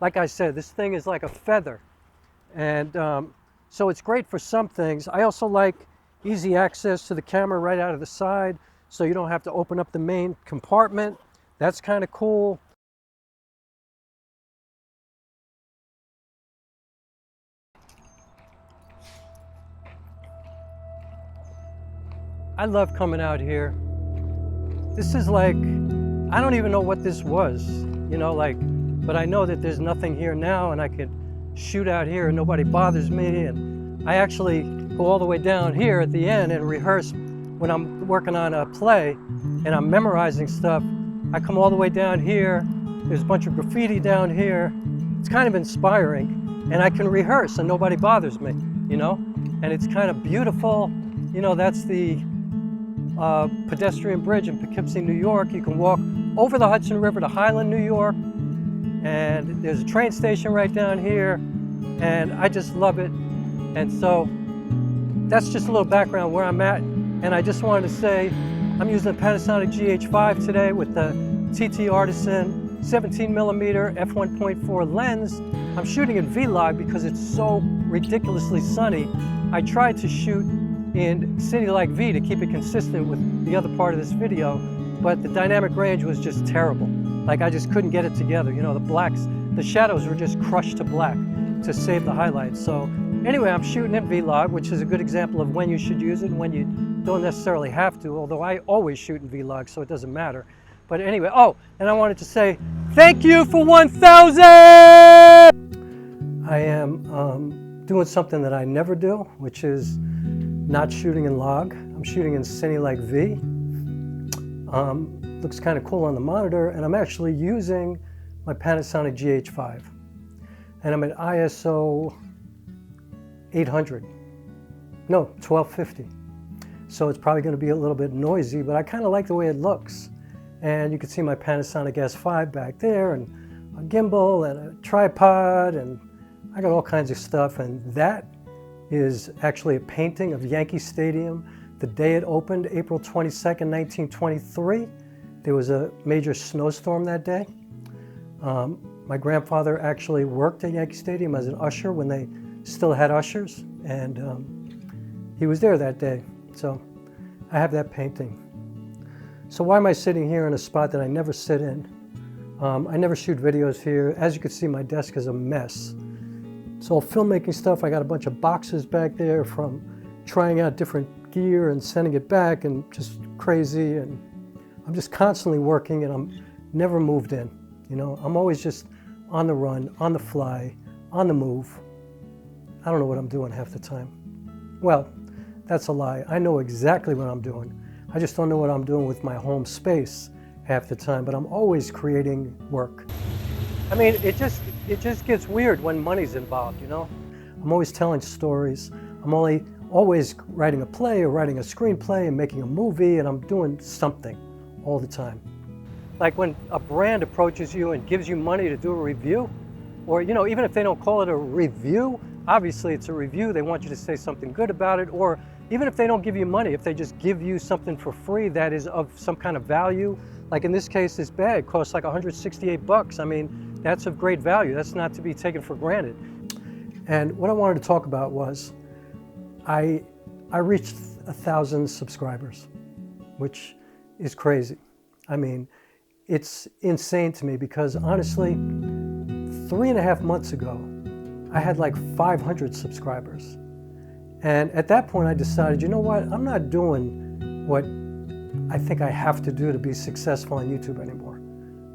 like I said, this thing is like a feather. And so it's great for some things. I also like easy access to the camera right out of the side, so you don't have to open up the main compartment. That's kind of cool. I love coming out here. This is like, I don't even know what this was, you know, like, but I know that there's nothing here now, and I could shoot out here and nobody bothers me. And I actually go all the way down here at the end and rehearse when I'm working on a play and I'm memorizing stuff. I come all the way down here. There's a bunch of graffiti down here. It's kind of inspiring, and I can rehearse and nobody bothers me, you know, and it's kind of beautiful. You know, that's the Pedestrian Bridge in Poughkeepsie, New York. You can walk over the Hudson River to Hollyland, New York, and there's a train station right down here, and I just love it. And so that's just a little background where I'm at. And I just wanted to say I'm using the Panasonic GH5 today with the Ttartisan 17mm f1.4 lens. I'm shooting in vlog because it's so ridiculously sunny. I tried to shoot in city like V to keep it consistent with the other part of this video, but the dynamic range was just terrible. Like, I just couldn't get it together. You know, the shadows were just crushed to black to save the highlights. So anyway, I'm shooting in vlog, which is a good example of when you should use it and when you don't necessarily have to, although I always shoot in vlog, so it doesn't matter. But anyway, oh, and I wanted to say thank you for 1,000! I am doing something that I never do, which is not shooting in log. I'm shooting in Cine like V. Looks kind of cool on the monitor, and I'm actually using my Panasonic GH5. And I'm at ISO 800. No, 1250. So it's probably going to be a little bit noisy, but I kind of like the way it looks. And you can see my Panasonic S5 back there, and a gimbal and a tripod, and I got all kinds of stuff. And that is actually a painting of Yankee Stadium the day it opened, April 22nd, 1923. There was a major snowstorm that day. My grandfather actually worked at Yankee Stadium as an usher when they still had ushers, and he was there that day. So I have that painting. So why am I sitting here in a spot that I never sit in? I never shoot videos here. As you can see, my desk is a mess. It's all filmmaking stuff. I got a bunch of boxes back there from trying out different gear and sending it back, and just crazy. And I'm just constantly working, and I'm never moved in. You know, I'm always just on the run, on the fly, on the move. I don't know what I'm doing half the time. Well, that's a lie. I know exactly what I'm doing. I just don't know what I'm doing with my home space half the time, but I'm always creating work. I mean, it just gets weird when money's involved, you know? I'm always telling stories. I'm always writing a play or writing a screenplay and making a movie, and I'm doing something all the time. Like when a brand approaches you and gives you money to do a review, or, you know, even if they don't call it a review, obviously it's a review. They want you to say something good about it. Or even if they don't give you money, if they just give you something for free that is of some kind of value, like in this case, this bag costs like 168 bucks. I mean, that's of great value. That's not to be taken for granted. And what I wanted to talk about was, I reached 1,000 subscribers, which is crazy. I mean, it's insane to me because honestly, 3.5 months ago, I had like 500 subscribers. And at that point I decided, you know what, I'm not doing what I think I have to do to be successful on YouTube anymore.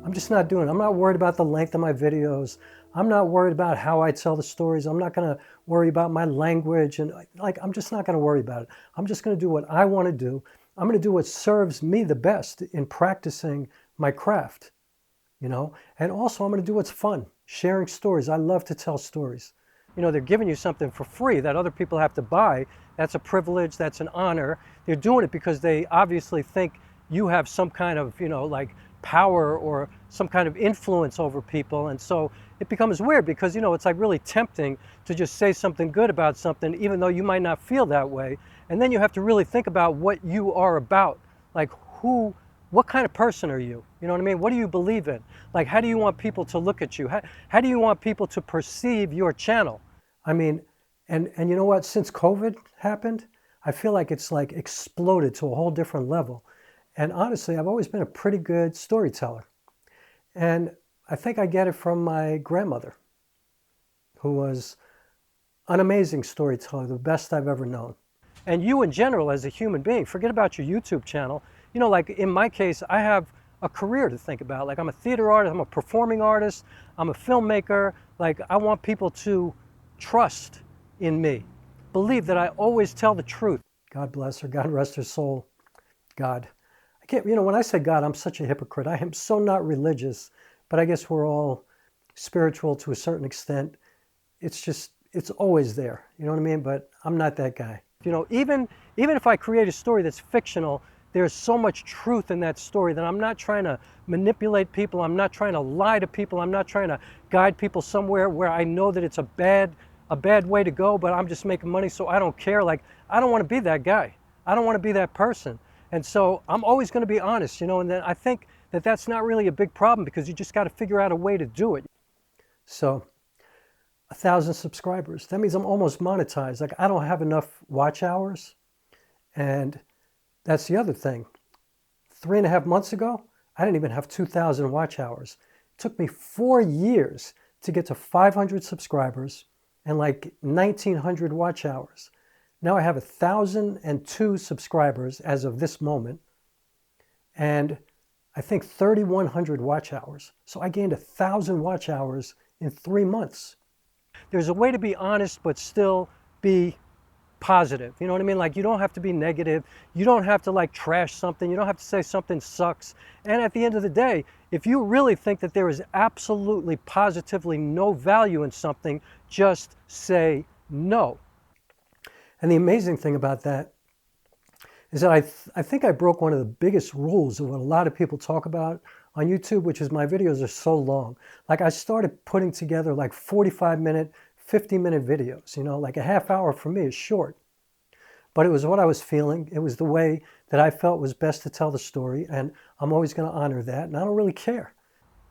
I'm just not doing it. I'm not worried about the length of my videos. I'm not worried about how I tell the stories. I'm not gonna worry about my language, and I'm just not gonna worry about it. I'm just gonna do what I wanna do. I'm gonna do what serves me the best in practicing my craft, you know? And also I'm gonna do what's fun, sharing stories. I love to tell stories. You know, they're giving you something for free that other people have to buy. That's a privilege, that's an honor. They're doing it because they obviously think you have some kind of, you know, like power or some kind of influence over people. And so it becomes weird because, you know, it's like really tempting to just say something good about something, even though you might not feel that way. And then you have to really think about what you are about. Like, who what kind of person are you? You know what I mean? What do you believe in? Like, how do you want people to look at you? How do you want people to perceive your channel? I mean, and you know what? Since COVID happened, I feel like it's like exploded to a whole different level. And honestly, I've always been a pretty good storyteller. And I think I get it from my grandmother, who was an amazing storyteller, the best I've ever known. And you in general as a human being, forget about your YouTube channel. You know, like in my case, I have a career to think about. Like, I'm a theater artist, I'm a performing artist, I'm a filmmaker. Like, I want people to trust in me, believe that I always tell the truth. God bless her, God rest her soul. God. I can't, you know, when I say God, I'm such a hypocrite. I am so not religious, but I guess we're all spiritual to a certain extent. It's just, it's always there, you know what I mean? But I'm not that guy. You know, even if I create a story that's fictional, there's so much truth in that story that I'm not trying to manipulate people. I'm not trying to lie to people. I'm not trying to guide people somewhere where I know that it's a bad way to go, but I'm just making money, so I don't care. Like, I don't want to be that guy. I don't want to be that person. And so I'm always going to be honest, you know, and then I think that that's not really a big problem because you just got to figure out a way to do it. So 1,000 subscribers. That means I'm almost monetized. Like, I don't have enough watch hours. And that's the other thing. 3.5 months ago, I didn't even have 2,000 watch hours. It took me 4 years to get to 500 subscribers and like 1,900 watch hours. Now I have 1,002 subscribers as of this moment. And I think 3,100 watch hours. So I gained 1,000 watch hours in 3 months. There's a way to be honest, but still be positive. You know what I mean? Like, you don't have to be negative. You don't have to like trash something. You don't have to say something sucks. And at the end of the day, if you really think that there is absolutely positively no value in something, just say no. And the amazing thing about that is that I think I broke one of the biggest rules of what a lot of people talk about on YouTube, which is my videos are so long. Like, I started putting together like 45-minute, 50-minute videos, you know, like a half hour for me is short. But it was what I was feeling. It was the way that I felt was best to tell the story, and I'm always going to honor that, and I don't really care.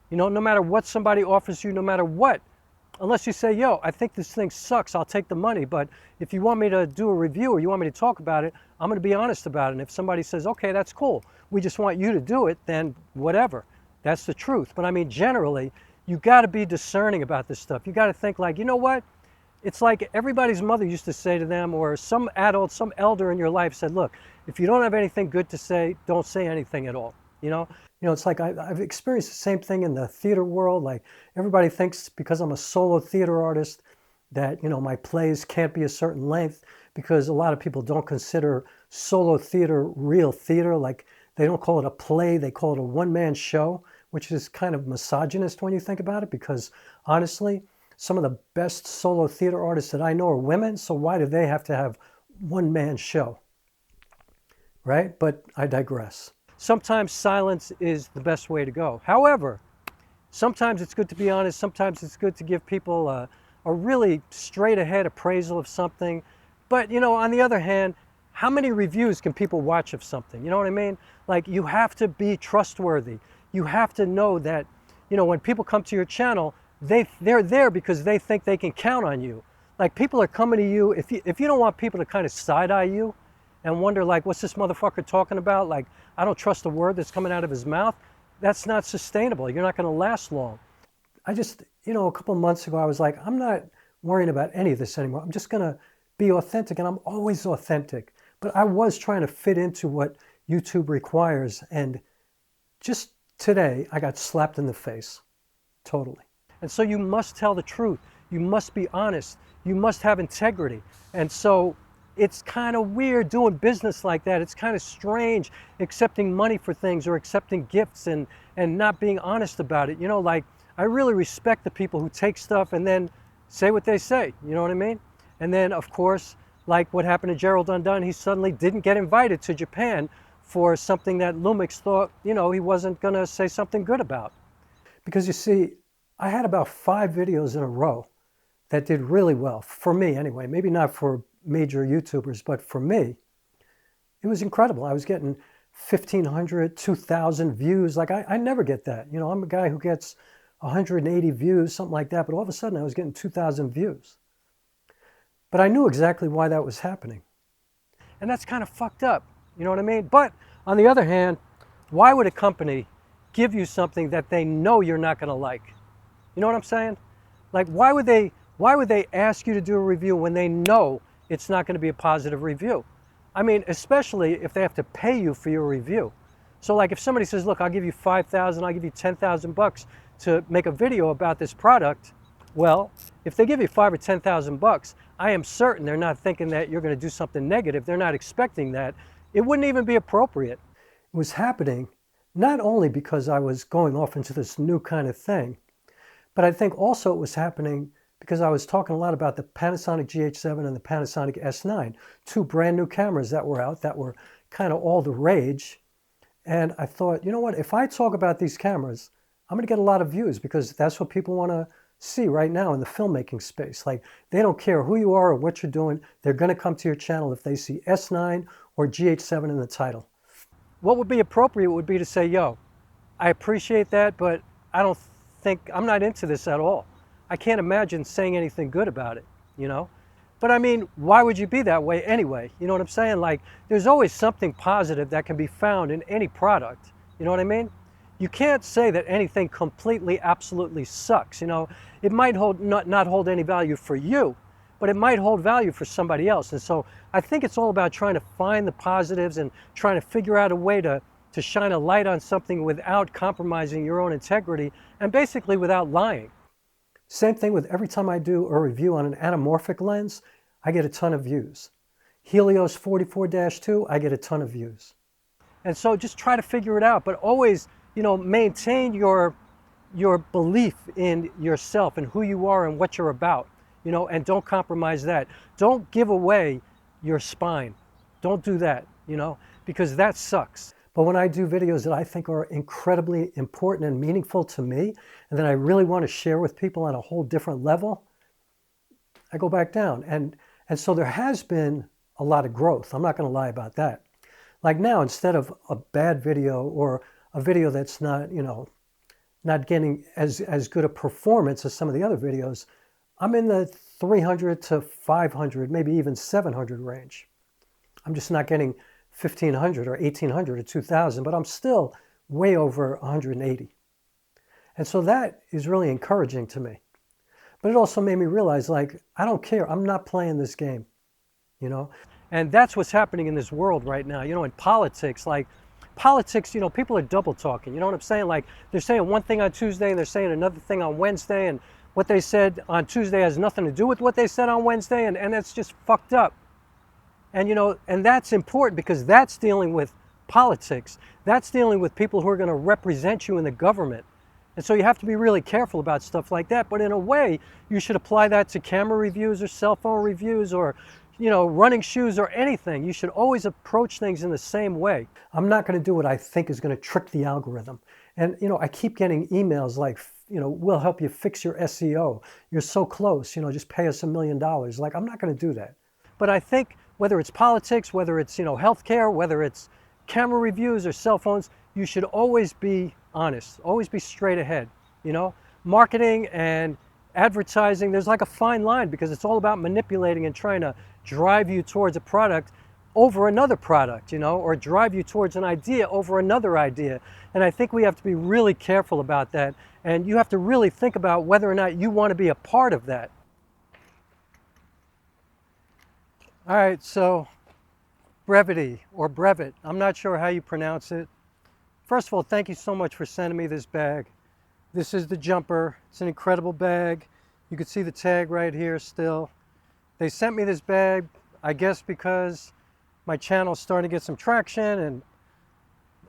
You know, no matter what somebody offers you, no matter what, unless you say, yo, I think this thing sucks, I'll take the money, but if you want me to do a review or you want me to talk about it, I'm going to be honest about it. And if somebody says, okay, that's cool, we just want you to do it, then whatever. That's the truth. But I mean, generally, you got to be discerning about this stuff. You got to think like, you know what? It's like everybody's mother used to say to them, or some adult, some elder in your life said, look, if you don't have anything good to say, don't say anything at all. You know, it's like I've experienced the same thing in the theater world. Like, everybody thinks because I'm a solo theater artist that, you know, my plays can't be a certain length, because a lot of people don't consider solo theater real theater. Like, they don't call it a play, they call it a one-man show, which is kind of misogynist when you think about it, because honestly, some of the best solo theater artists that I know are women, so why do they have to have one-man show, right? But I digress. Sometimes silence is the best way to go. However, sometimes it's good to be honest. Sometimes it's good to give people a really straight-ahead appraisal of something. But, you know, on the other hand, how many reviews can people watch of something? You know what I mean? Like, you have to be trustworthy. You have to know that, you know, when people come to your channel, they're there because they think they can count on you. Like, people are coming to you, if you don't want people to kind of side-eye you and wonder, like, what's this motherfucker talking about? Like, I don't trust a word that's coming out of his mouth. That's not sustainable. You're not going to last long. I just, you know, a couple of months ago, I was like, I'm not worrying about any of this anymore. I'm just going to be authentic, and I'm always authentic. But I was trying to fit into what YouTube requires, and just today, I got slapped in the face, totally. And so you must tell the truth. You must be honest. You must have integrity. And so it's kind of weird doing business like that. It's kind of strange accepting money for things or accepting gifts and not being honest about it. You know, like, I really respect the people who take stuff and then say what they say. You know what I mean? And then, of course, like what happened to Gerald Undone, he suddenly didn't get invited to Japan for something that Lumix thought, you know, he wasn't going to say something good about. Because you see, I had about 5 videos in a row that did really well, for me anyway. Maybe not for major YouTubers, but for me, it was incredible. I was getting 1,500, 2,000 views. Like I never get that. You know, I'm a guy who gets 180 views, something like that, but all of a sudden I was getting 2,000 views. But I knew exactly why that was happening. And that's kind of fucked up, you know what I mean? But on the other hand, why would a company give you something that they know you're not going to like? You know what I'm saying? Like, why would they ask you to do a review when they know it's not going to be a positive review? I mean, especially if they have to pay you for your review. So like if somebody says, look, I'll give you 5,000, I'll give you 10,000 bucks to make a video about this product. Well, if they give you 5,000 or 10,000 bucks, I am certain they're not thinking that you're going to do something negative. They're not expecting that. It wouldn't even be appropriate. It was happening not only because I was going off into this new kind of thing, but I think also it was happening because I was talking a lot about the Panasonic GH7 and the Panasonic S9, two brand new cameras that were out that were kind of all the rage. And I thought, you know what, if I talk about these cameras, I'm going to get a lot of views because that's what people want to see right now in the filmmaking space. Like, they don't care who you are or what you're doing. They're going to come to your channel if they see S9 or GH7 in the title. What would be appropriate would be to say, yo, I appreciate that, but I'm not into this at all. I can't imagine saying anything good about it, you know? But I mean, why would you be that way anyway? You know what I'm saying? Like, there's always something positive that can be found in any product. You know what I mean? You can't say that anything completely, absolutely sucks. You know, it might not hold any value for you, but it might hold value for somebody else. And so I think it's all about trying to find the positives and trying to figure out a way to shine a light on something without compromising your own integrity and basically without lying. Same thing with every time I do a review on an anamorphic lens, I get a ton of views. Helios 44-2, I get a ton of views. And so just try to figure it out, but always, you know, maintain your belief in yourself and who you are and what you're about, you know, and don't compromise that. Don't give away your spine. Don't do that, you know, because that sucks. But when I do videos that I think are incredibly important and meaningful to me, and that I really want to share with people on a whole different level, I go back down. And so there has been a lot of growth. I'm not going to lie about that. Like now, instead of a bad video or a video that's not, you know, not getting as good a performance as some of the other videos, I'm in the 300 to 500, maybe even 700 range. I'm just not getting 1,500 or 1,800 or 2,000, but I'm still way over 180. And so that is really encouraging to me. But it also made me realize, like, I don't care. I'm not playing this game, you know? And that's what's happening in this world right now. You know, in politics, you know, people are double talking. You know what I'm saying? Like, they're saying one thing on Tuesday and they're saying another thing on Wednesday, and what they said on Tuesday has nothing to do with what they said on Wednesday, and it's just fucked up. And, you know, and that's important because that's dealing with politics. That's dealing with people who are going to represent you in the government. And so you have to be really careful about stuff like that. But in a way, you should apply that to camera reviews or cell phone reviews or, you know, running shoes or anything. You should always approach things in the same way. I'm not going to do what I think is going to trick the algorithm. And, you know, I keep getting emails like, you know, we'll help you fix your SEO. You're so close, you know, just pay us $1 million. Like, I'm not going to do that. But I think whether it's politics, whether it's, you know, healthcare, whether it's camera reviews or cell phones, you should always be honest, always be straight ahead. You know, marketing and advertising, there's like a fine line because it's all about manipulating and trying to drive you towards a product over another product, you know, or drive you towards an idea over another idea. And I think we have to be really careful about that. And you have to really think about whether or not you want to be a part of that. All right, so Brevite or Brevite, I'm not sure how you pronounce it. First of all, thank you so much for sending me this bag. This is the jumper. It's an incredible bag. You can see the tag right here still. They sent me this bag, I guess because my channel's starting to get some traction, and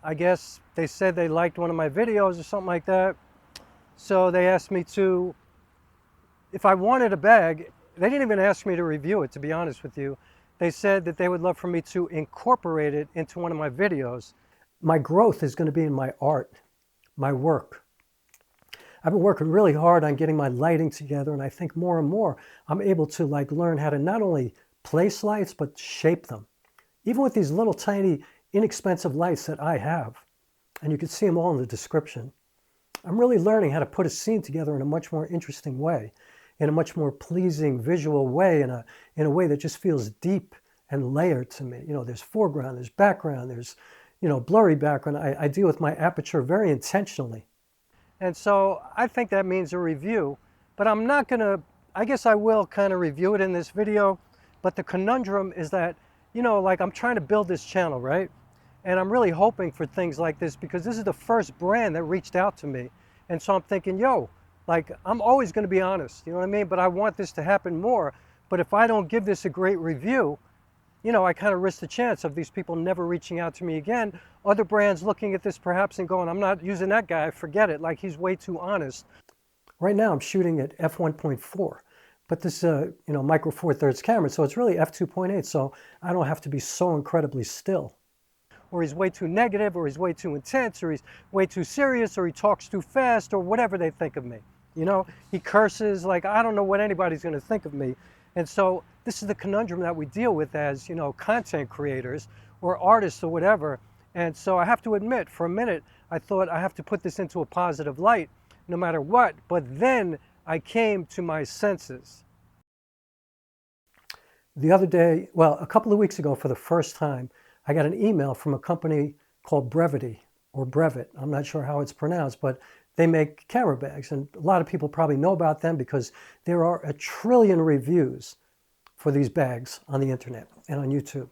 I guess they said they liked one of my videos or something like that. So they asked me to, if I wanted a bag, they didn't even ask me to review it, to be honest with you. They said that they would love for me to incorporate it into one of my videos. My growth is going to be in my art, my work. I've been working really hard on getting my lighting together, and I think more and more I'm able to like learn how to not only place lights, but shape them. Even with these little tiny inexpensive lights that I have, and you can see them all in the description. I'm really learning how to put a scene together in a much more interesting way, in a much more pleasing visual way, in a way that just feels deep and layered to me. You know, there's foreground, there's background, there's, you know, blurry background. I deal with my aperture very intentionally. And so I think that means a review, but I'm not gonna, I guess I will kind of review it in this video, but the conundrum is that, you know, like I'm trying to build this channel, right? And I'm really hoping for things like this because this is the first brand that reached out to me. And so I'm thinking, yo, like I'm always going to be honest, you know what I mean? But I want this to happen more. But if I don't give this a great review, you know, I kind of risk the chance of these people never reaching out to me again. Other brands looking at this perhaps and going, I'm not using that guy, forget it, like he's way too honest. Right now I'm shooting at f1.4. But this is a, you know, micro four thirds camera, so it's really f2.8, so I don't have to be so incredibly still. Or he's way too negative, or he's way too intense, or he's way too serious, or he talks too fast, or whatever they think of me. You know, he curses, like I don't know what anybody's going to think of me. And so this is the conundrum that we deal with as, you know, content creators or artists or whatever. And so I have to admit, for a minute, I thought I have to put this into a positive light, no matter what. But then I came to my senses. The other day, well, a couple of weeks ago, for the first time, I got an email from a company called Brevite, or Brevite. I'm not sure how it's pronounced, but they make camera bags. And a lot of people probably know about them because there are 1 trillion reviews for these bags on the internet and on YouTube.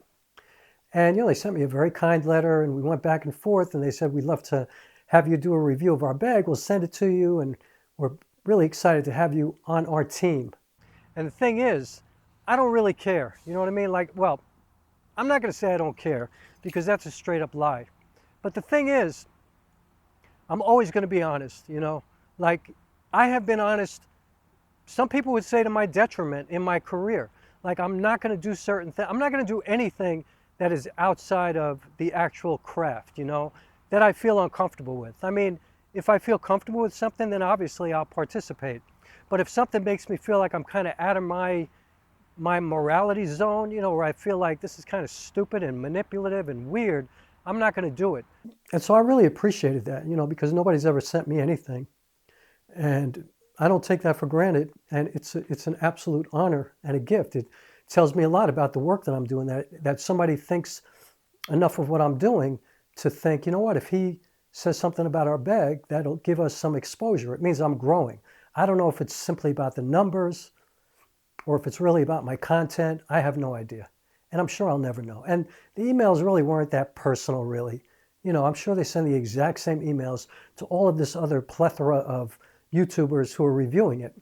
And, you know, they sent me a very kind letter and we went back and forth and they said, we'd love to have you do a review of our bag. We'll send it to you and we're really excited to have you on our team. And the thing is, I don't really care. You know what I mean? Like, well, I'm not going to say I don't care because that's a straight up lie. But the thing is, I'm always going to be honest, you know? Like, I have been honest, some people would say to my detriment in my career. Like, I'm not going to do certain things. I'm not going to do anything that is outside of the actual craft, you know, that I feel uncomfortable with. I mean, if I feel comfortable with something, then obviously I'll participate. But if something makes me feel like I'm kind of out of my morality zone, you know, where I feel like this is kind of stupid and manipulative and weird, I'm not going to do it. And so I really appreciated that, you know, because nobody's ever sent me anything. And I don't take that for granted. And it's an absolute honor and a gift. It tells me a lot about the work that I'm doing, that somebody thinks enough of what I'm doing to think, you know what, if he says something about our bag, that'll give us some exposure. It means I'm growing. I don't know if it's simply about the numbers or if it's really about my content. I have no idea. And I'm sure I'll never know. And the emails really weren't that personal, really. You know, I'm sure they send the exact same emails to all of this other plethora of YouTubers who are reviewing it.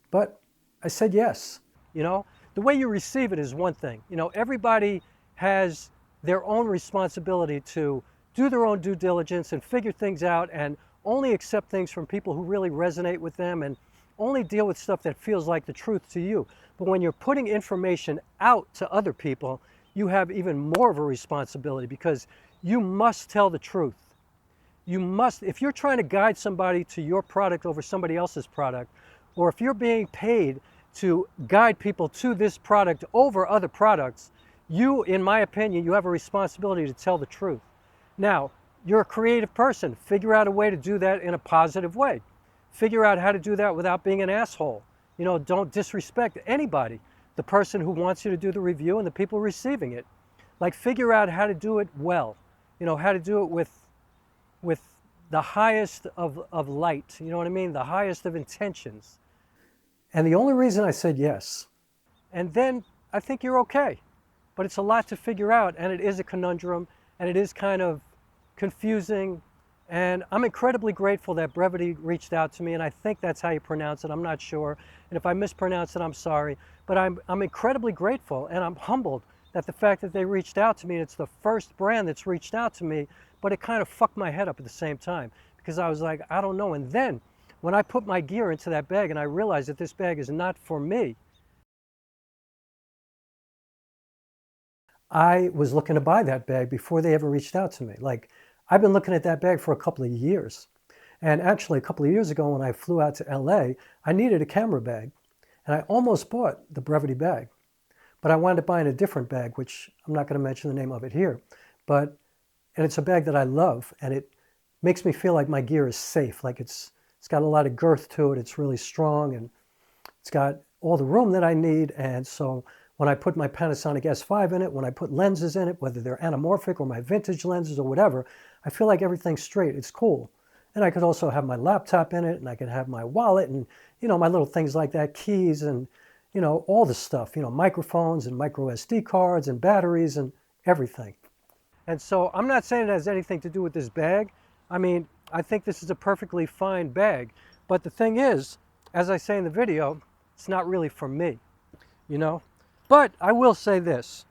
But I said yes. You know, the way you receive it is one thing. You know, everybody has their own responsibility to do their own due diligence and figure things out and only accept things from people who really resonate with them and only deal with stuff that feels like the truth to you. But when you're putting information out to other people, you have even more of a responsibility because you must tell the truth. You must, if you're trying to guide somebody to your product over somebody else's product, or if you're being paid to guide people to this product over other products, you, in my opinion, you have a responsibility to tell the truth. Now, you're a creative person. Figure out a way to do that in a positive way. Figure out how to do that without being an asshole. You know, don't disrespect anybody. The person who wants you to do the review and the people receiving it. Like, figure out how to do it well. You know, how to do it with the highest of light. You know what I mean? The highest of intentions. And the only reason I said yes, and then I think you're okay. But it's a lot to figure out, and it is a conundrum, and it is kind of confusing. And I'm incredibly grateful that Brevite reached out to me, and I think that's how you pronounce it. I'm not sure. And if I mispronounce it, I'm sorry. But I'm incredibly grateful, and I'm humbled that the fact that they reached out to me, and it's the first brand that's reached out to me, but it kind of fucked my head up at the same time because I was like, I don't know. And then when I put my gear into that bag and I realized that this bag is not for me, I was looking to buy that bag before they ever reached out to me. Like, I've been looking at that bag for a couple of years. And actually, a couple of years ago when I flew out to LA, I needed a camera bag. And I almost bought the Brevite bag. But I wound up buying a different bag, which I'm not going to mention the name of it here. and it's a bag that I love, and it makes me feel like my gear is safe. Like it's got a lot of girth to it. It's really strong, and it's got all the room that I need. And so when I put my Panasonic S5 in it, when I put lenses in it, whether they're anamorphic or my vintage lenses or whatever, I feel like everything's straight. It's cool. And I could also have my laptop in it, and I could have my wallet and, you know, my little things like that, keys and, you know, all the stuff, you know, microphones and micro SD cards and batteries and everything. And so I'm not saying it has anything to do with this bag. I mean, I think this is a perfectly fine bag. But the thing is, as I say in the video, it's not really for me, you know? But I will say this.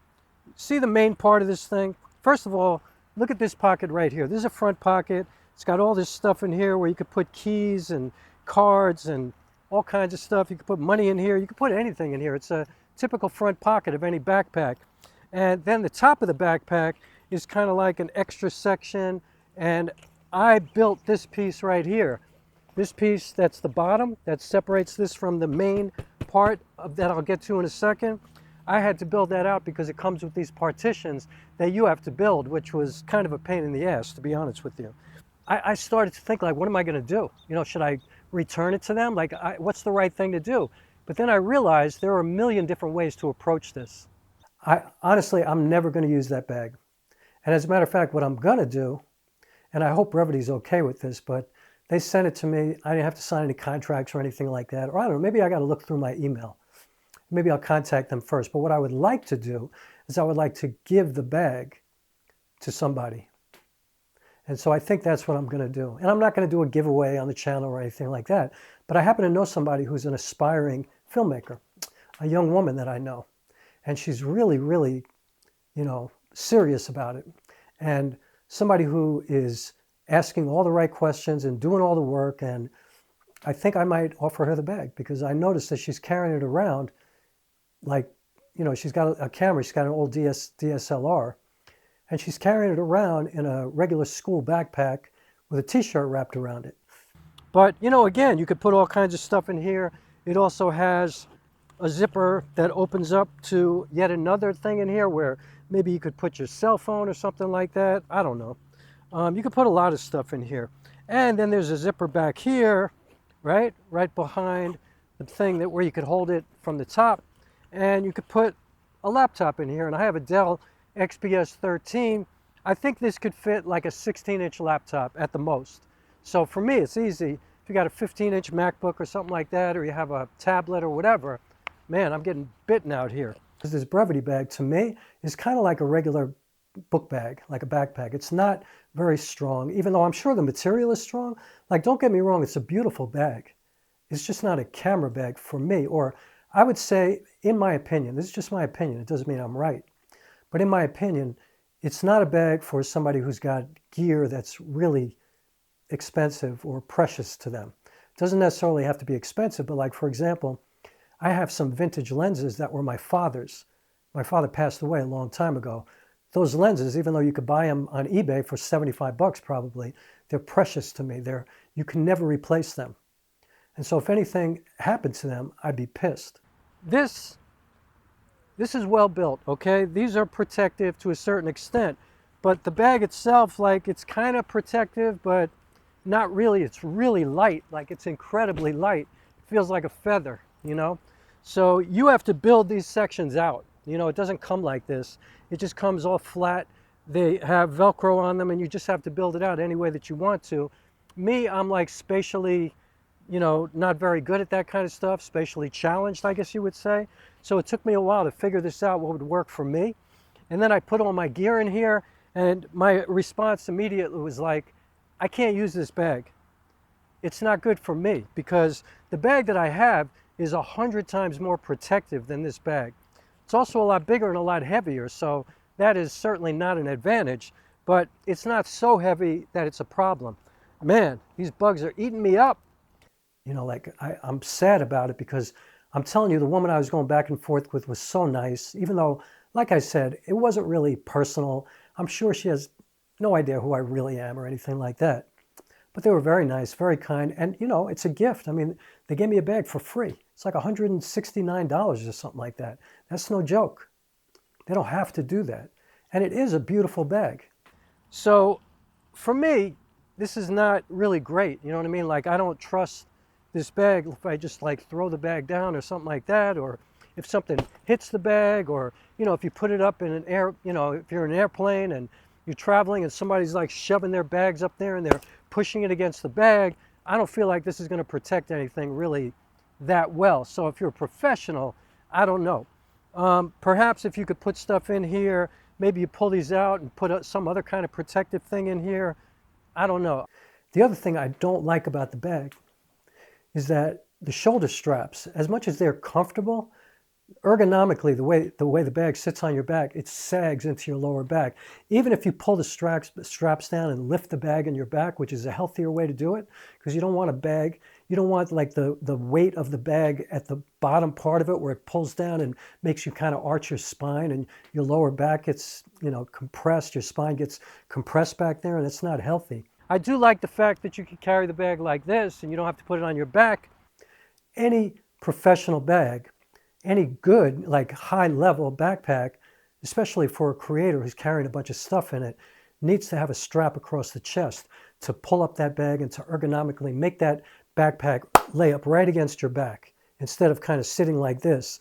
See the main part of this thing? First of all, look at this pocket right here. This is a front pocket. It's got all this stuff in here where you could put keys and cards and all kinds of stuff. You could put money in here. You could put anything in here. It's a typical front pocket of any backpack. And then the top of the backpack is kind of like an extra section. And I built this piece right here. This piece that's the bottom that separates this from the main part of that I'll get to in a second. I had to build that out because it comes with these partitions that you have to build, which was kind of a pain in the ass, to be honest with you. I started to think, like, what am I going to do? You know, should I return it to them? Like, what's the right thing to do? But then I realized there are a million different ways to approach this. Honestly, I'm never going to use that bag. And as a matter of fact, what I'm going to do, and I hope Brevite's okay with this, but they sent it to me. I didn't have to sign any contracts or anything like that. Or I don't know, maybe I got to look through my email. Maybe I'll contact them first. But what I would like to do is I would like to give the bag to somebody. And so I think that's what I'm going to do. And I'm not going to do a giveaway on the channel or anything like that. But I happen to know somebody who's an aspiring filmmaker, a young woman that I know. And she's really, really, you know, serious about it. And somebody who is asking all the right questions and doing all the work. And I think I might offer her the bag because I noticed that she's carrying it around like, you know, she's got a camera, she's got an old DSLR, and she's carrying it around in a regular school backpack with a t-shirt wrapped around it. But, you know, again, you could put all kinds of stuff in here. It also has a zipper that opens up to yet another thing in here where maybe you could put your cell phone or something like that. I don't know. You could put a lot of stuff in here. And then there's a zipper back here, right? Right behind the thing that where you could hold it from the top. And you could put a laptop in here. And I have a Dell XPS 13. I think this could fit like a 16-inch laptop at the most. So for me, it's easy. If you got a 15-inch MacBook or something like that, or you have a tablet or whatever, man, I'm getting bitten out here. This Brevite bag, to me, is kind of like a regular book bag, like a backpack. It's not very strong, even though I'm sure the material is strong. Like, don't get me wrong, it's a beautiful bag. It's just not a camera bag for me. Or I would say, in my opinion, this is just my opinion, it doesn't mean I'm right, but in my opinion, it's not a bag for somebody who's got gear that's really expensive or precious to them. It doesn't necessarily have to be expensive, but like, for example, I have some vintage lenses that were my father's. My father passed away a long time ago. Those lenses, even though you could buy them on eBay for 75 bucks probably, they're precious to me. You can never replace them. And so if anything happened to them, I'd be pissed. This is well built, okay? These are protective to a certain extent, but the bag itself, like, it's kind of protective, but not really. It's really light, like it's incredibly light. It feels like a feather, you know? So you have to build these sections out. You know, it doesn't come like this. It just comes all flat. They have Velcro on them and you just have to build it out any way that you want to. Me, I'm like spatially, you know, not very good at that kind of stuff, spatially challenged, I guess you would say. So it took me a while to figure this out, what would work for me. And then I put all my gear in here and my response immediately was like, I can't use this bag. It's not good for me because the bag that I have is 100 times more protective than this bag. It's also a lot bigger and a lot heavier, so that is certainly not an advantage, but it's not so heavy that it's a problem. Man, these bugs are eating me up. You know, like, I'm sad about it because I'm telling you, the woman I was going back and forth with was so nice, even though, like I said, it wasn't really personal. I'm sure she has no idea who I really am or anything like that. But they were very nice, very kind, and, you know, it's a gift. I mean, they gave me a bag for free. It's like $169 or something like that. That's no joke. They don't have to do that. And it is a beautiful bag. So for me, this is not really great. You know what I mean? Like, I don't trust this bag if I just like throw the bag down or something like that, or if something hits the bag, or, you know, if you put it up in an air, you know, if you're in an airplane and you're traveling and somebody's like shoving their bags up there and they're pushing it against the bag, I don't feel like this is going to protect anything really that well. So if you're a professional, I don't know. Perhaps if you could put stuff in here, maybe you pull these out and put some other kind of protective thing in here. I don't know. The other thing I don't like about the bag is that the shoulder straps, as much as they're comfortable, ergonomically, the way the bag sits on your back, it sags into your lower back. Even if you pull the straps down and lift the bag in your back, which is a healthier way to do it, because you don't want a bag, you don't want like the weight of the bag at the bottom part of it where it pulls down and makes you kind of arch your spine and your lower back gets, you know, compressed, your spine gets compressed back there, and it's not healthy. I do like the fact that you can carry the bag like this and you don't have to put it on your back. Any professional bag, any good, like high-level backpack, especially for a creator who's carrying a bunch of stuff in it, needs to have a strap across the chest to pull up that bag and to ergonomically make that backpack lay up right against your back. Instead of kind of sitting like this,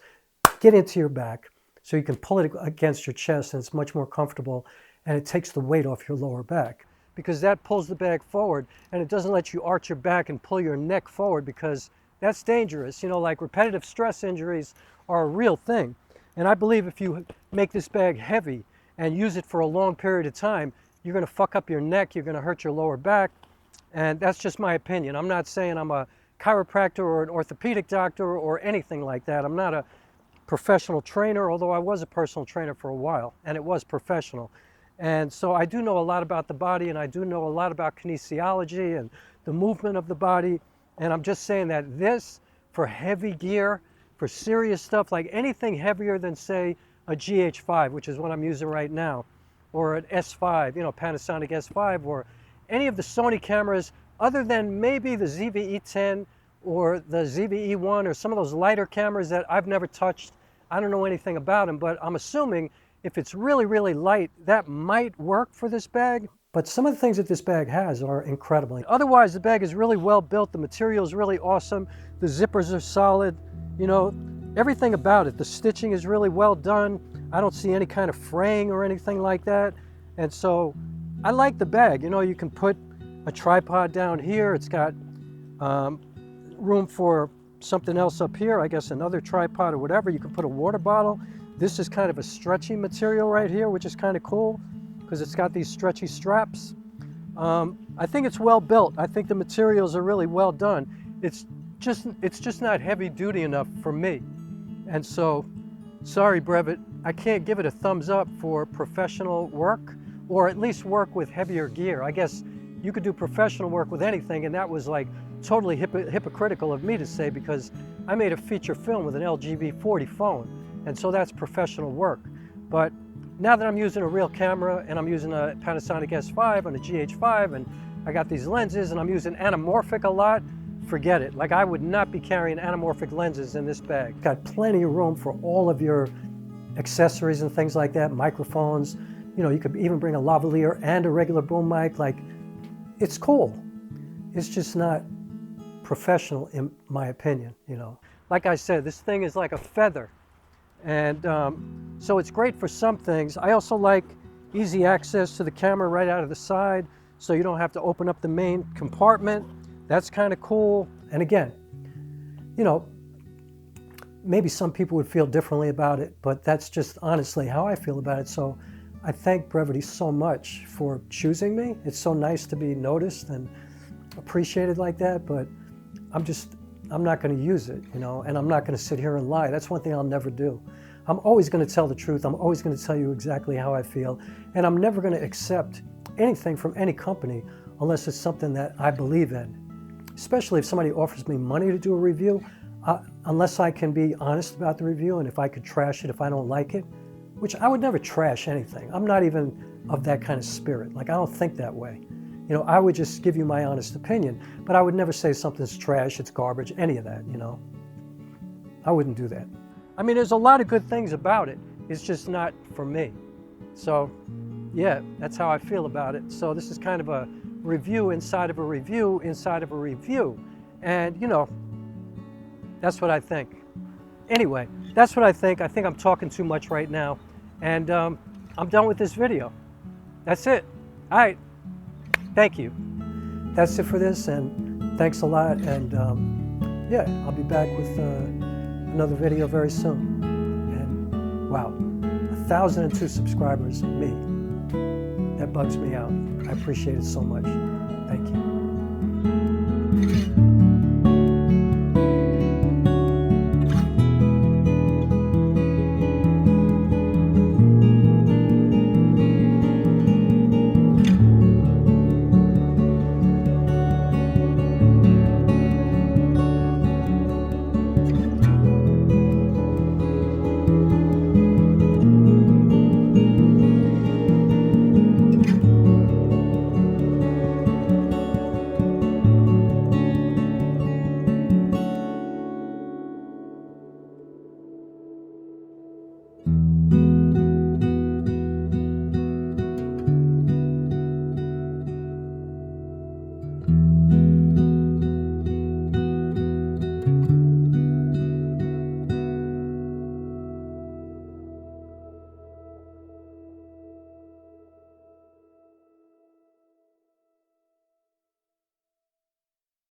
get into your back so you can pull it against your chest, and it's much more comfortable, and it takes the weight off your lower back. Because that pulls the bag forward, and it doesn't let you arch your back and pull your neck forward, because that's dangerous. You know, like repetitive stress injuries are a real thing. And I believe if you make this bag heavy and use it for a long period of time, you're going to fuck up your neck, you're going to hurt your lower back. And that's just my opinion. I'm not saying I'm a chiropractor or an orthopedic doctor or anything like that. I'm not a professional trainer, although I was a personal trainer for a while, and it was professional. And so I do know a lot about the body, and I do know a lot about kinesiology and the movement of the body. And I'm just saying that this, for heavy gear, for serious stuff, like anything heavier than, say, a GH5, which is what I'm using right now, or an S5, you know, Panasonic S5, or any of the Sony cameras, other than maybe the ZV-E10 or the ZV-E1 or some of those lighter cameras that I've never touched. I don't know anything about them, but I'm assuming if it's really, really light, that might work for this bag. But some of the things that this bag has are incredible. Otherwise, the bag is really well built. The material is really awesome. The zippers are solid. You know, everything about it. The stitching is really well done. I don't see any kind of fraying or anything like that. And so I like the bag. You know, you can put a tripod down here. It's got room for something else up here. I guess another tripod or whatever. You can put a water bottle. This is kind of a stretchy material right here, which is kind of cool, because it's got these stretchy straps. I think it's well built. I think the materials are really well done. It's just not heavy duty enough for me. And so, sorry Brevite, I can't give it a thumbs up for professional work, or at least work with heavier gear. I guess you could do professional work with anything, and that was like totally hypocritical of me to say, because I made a feature film with an LG V40 phone, and so that's professional work. But now that I'm using a real camera, and I'm using a Panasonic S5 and a GH5, and I got these lenses, and I'm using anamorphic a lot, forget it. Like, I would not be carrying anamorphic lenses in this bag. Got plenty of room for all of your accessories and things like that, microphones. You know, you could even bring a lavalier and a regular boom mic. Like, it's cool. It's just not professional in my opinion, you know. Like I said, this thing is like a feather. And so it's great for some things. I also like easy access to the camera right out of the side, so you don't have to open up the main compartment. That's kind of cool. And again, you know, maybe some people would feel differently about it, but that's just honestly how I feel about it. So I thank Brevite so much for choosing me. It's so nice to be noticed and appreciated like that, but I'm not going to use it, you know, and I'm not going to sit here and lie. That's one thing I'll never do. I'm always going to tell the truth. I'm always going to tell you exactly how I feel, and I'm never going to accept anything from any company unless it's something that I believe in. Especially if somebody offers me money to do a review, unless I can be honest about the review, and if I could trash it if I don't like it, which I would never trash anything. I'm not even of that kind of spirit. Like, I don't think that way. You know, I would just give you my honest opinion, but I would never say something's trash, it's garbage, any of that, you know. I wouldn't do that. I mean, there's a lot of good things about it. It's just not for me. So yeah, that's how I feel about it. So this is kind of a review inside of a review inside of a review. And you know, that's what I think. Anyway, that's what I think. I think I'm talking too much right now. And I'm done with this video. That's it. All right. Thank you. That's it for this, and thanks a lot. And yeah, I'll be back with another video very soon. And wow, 1,002 subscribers, me. That bugs me out. I appreciate it so much.